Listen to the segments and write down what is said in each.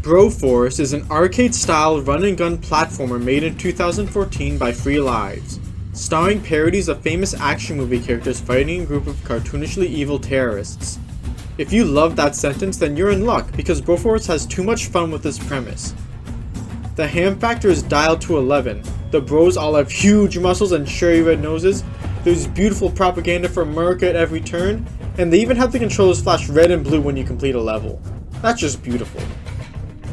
Broforce is an arcade-style run-and-gun platformer made in 2014 by Free Lives, starring parodies of famous action movie characters fighting a group of cartoonishly evil terrorists. If you love that sentence, then you're in luck, because Broforce has too much fun with this premise. The ham factor is dialed to 11, the bros all have huge muscles and cherry red noses, there's beautiful propaganda for Murrica at every turn, and they even have the controllers flash red and blue when you complete a level. That's just beautiful.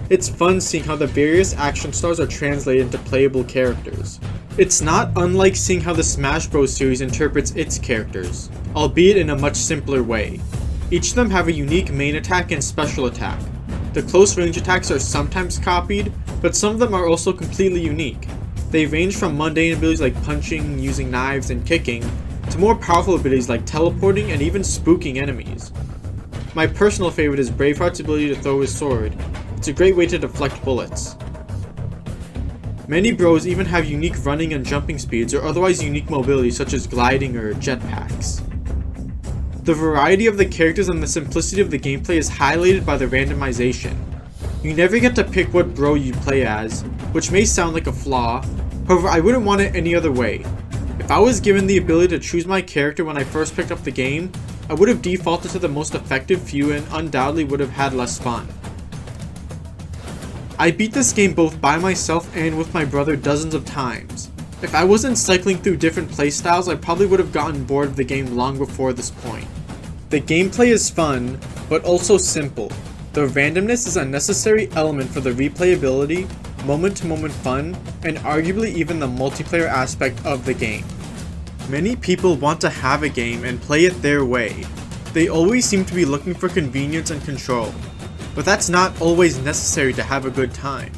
It's fun seeing how the various action stars are translated into playable characters. It's not unlike seeing how the Smash Bros series interprets its characters, albeit in a much simpler way. Each of them have a unique main attack and special attack. The close range attacks are sometimes copied, but some of them are also completely unique. They range from mundane abilities like punching, using knives, and kicking, to more powerful abilities like teleporting and even spooking enemies. My personal favorite is Braveheart's ability to throw his sword. It's a great way to deflect bullets. Many bros even have unique running and jumping speeds or otherwise unique mobility such as gliding or jetpacks. The variety of the characters and the simplicity of the gameplay is highlighted by the randomization. You never get to pick what bro you play as, which may sound like a flaw, however I wouldn't want it any other way. If I was given the ability to choose my character when I first picked up the game, I would have defaulted to the most effective few and undoubtedly would have had less fun. I beat this game both by myself and with my brother dozens of times. If I wasn't cycling through different playstyles, I probably would have gotten bored of the game long before this point. The gameplay is fun, but also simple. The randomness is a necessary element for the replayability, moment-to-moment fun, and arguably even the multiplayer aspect of the game. Many people want to have a game and play it their way. They always seem to be looking for convenience and control. But that's not always necessary to have a good time.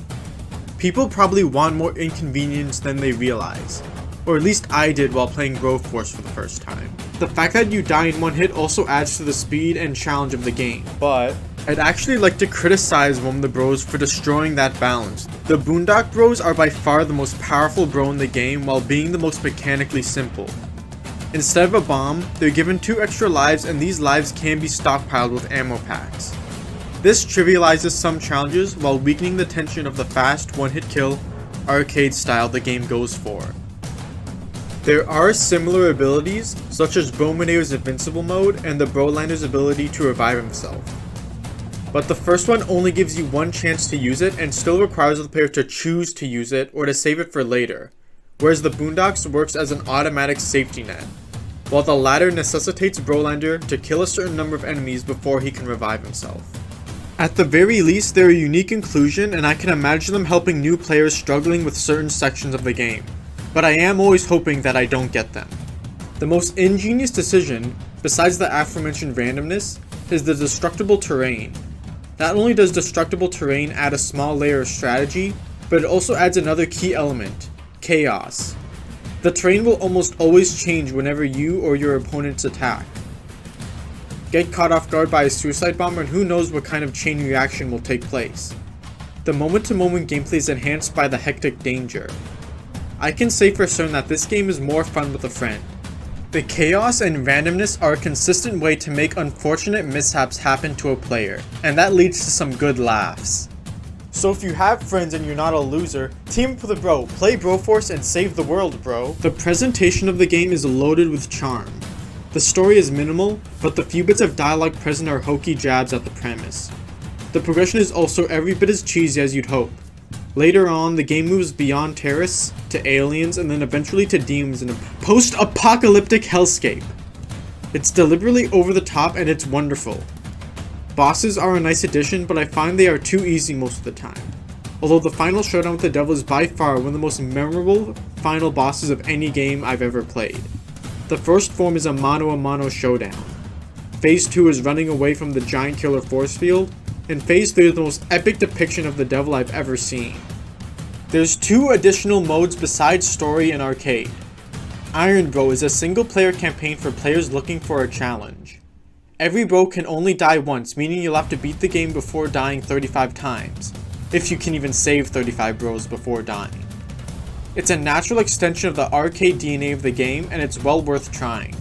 People probably want more inconvenience than they realize. Or at least I did while playing Broforce for the first time. The fact that you die in one hit also adds to the speed and challenge of the game. But I'd actually like to criticize one of the bros for destroying that balance. The Boondock Bros are by far the most powerful bro in the game while being the most mechanically simple. Instead of a bomb, they're given 2 extra lives and these lives can be stockpiled with ammo packs. This trivializes some challenges while weakening the tension of the fast one-hit kill arcade style the game goes for. There are similar abilities, such as Brominator's Invincible mode and the Brolander's ability to revive himself. But the first one only gives you one chance to use it and still requires the player to choose to use it or to save it for later, whereas the Boondocks works as an automatic safety net, while the latter necessitates Brolander to kill a certain number of enemies before he can revive himself. At the very least, they're a unique inclusion and I can imagine them helping new players struggling with certain sections of the game, but I am always hoping that I don't get them. The most ingenious decision, besides the aforementioned randomness, is the destructible terrain. Not only does destructible terrain add a small layer of strategy, but it also adds another key element, chaos. The terrain will almost always change whenever you or your opponents attack. Get caught off guard by a suicide bomber and who knows what kind of chain reaction will take place. The moment-to-moment gameplay is enhanced by the hectic danger. I can say for certain that this game is more fun with a friend. The chaos and randomness are a consistent way to make unfortunate mishaps happen to a player, and that leads to some good laughs. So if you have friends and you're not a loser, team up with a bro, play Broforce and save the world, bro. The presentation of the game is loaded with charm. The story is minimal, but the few bits of dialogue present are hokey jabs at the premise. The progression is also every bit as cheesy as you'd hope. Later on, the game moves beyond terrorists, to aliens, and then eventually to demons in a post-apocalyptic hellscape. It's deliberately over the top and it's wonderful. Bosses are a nice addition, but I find they are too easy most of the time. Although the final showdown with the devil is by far one of the most memorable final bosses of any game I've ever played. The first form is a mano-a-mano showdown. Phase 2 is running away from the giant killer force field, and Phase 3 is the most epic depiction of the devil I've ever seen. There's 2 additional modes besides story and arcade. Iron Bro is a single player campaign for players looking for a challenge. Every bro can only die once, meaning you'll have to beat the game before dying 35 times, if you can even save 35 bros before dying. It's a natural extension of the arcade DNA of the game, and it's well worth trying.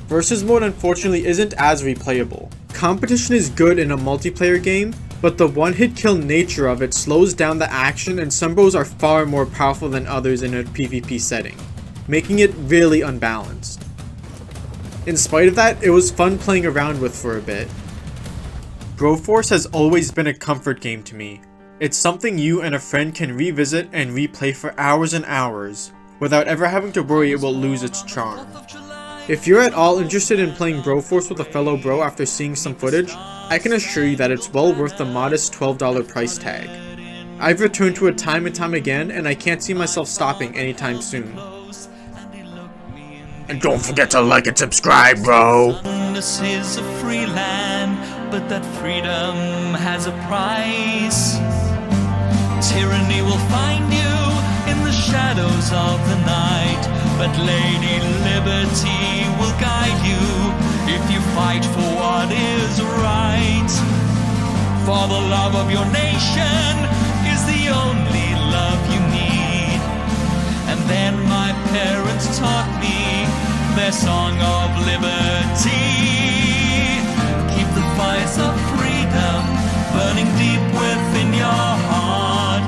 Versus mode unfortunately isn't as replayable. Competition is good in a multiplayer game, but the one-hit kill nature of it slows down the action, and some bros are far more powerful than others in a PvP setting, making it really unbalanced. In spite of that, it was fun playing around with for a bit. Broforce has always been a comfort game to me. It's something you and a friend can revisit and replay for hours and hours, without ever having to worry it will lose its charm. If you're at all interested in playing Broforce with a fellow bro after seeing some footage, I can assure you that it's well worth the modest $12 price tag. I've returned to it time and time again, and I can't see myself stopping anytime soon. And don't forget to like and subscribe, bro! This is a free land, but that freedom has a price. Tyranny will find you in the shadows of the night, but Lady Liberty will guide you if you fight for what is right. For the love of your nation is the only love you need. And then my parents taught me their song of liberty. Keep the fires of freedom burning deep within your heart,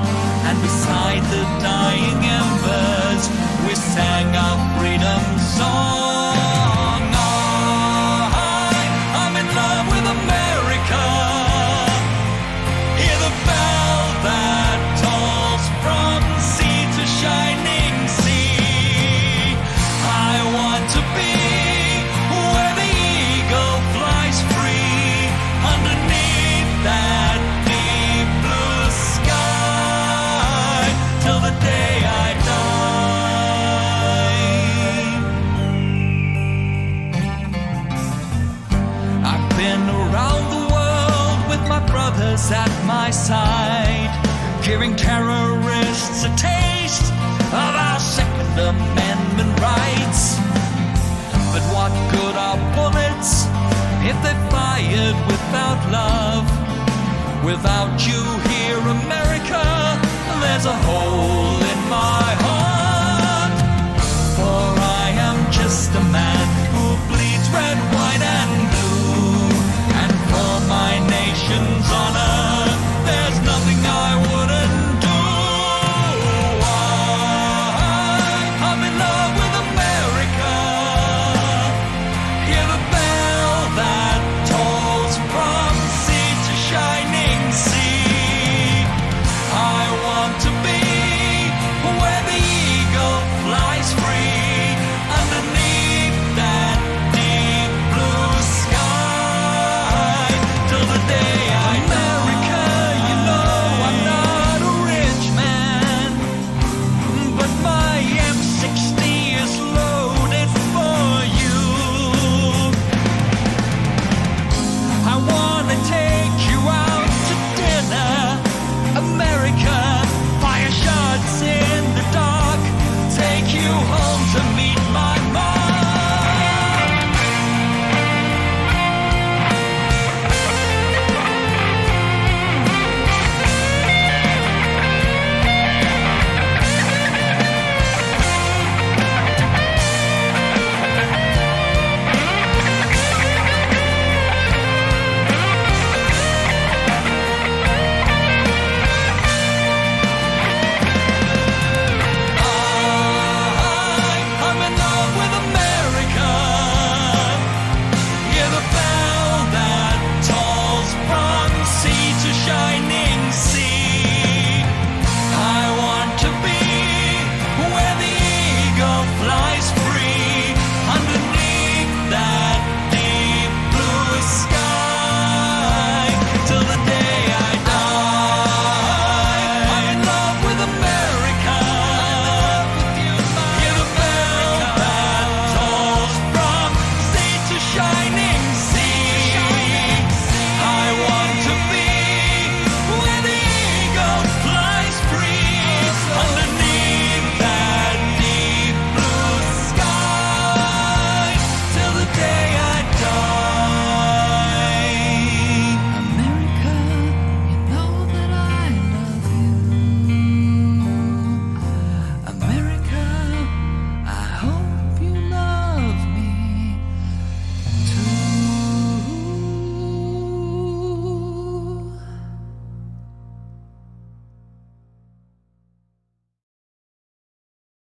and beside the dying embers we sang our freedom song. I'm in love with America. Hear the bell that tolls from sea to shining sea. I want to be where the eagle flies free, underneath that deep blue sky, till the day I die. I've been around the world with my brothers at my side, giving terrorists a taste of our Second Amendment rights. But what good are bullets if they're fired without love? Without you here, America, there's a hole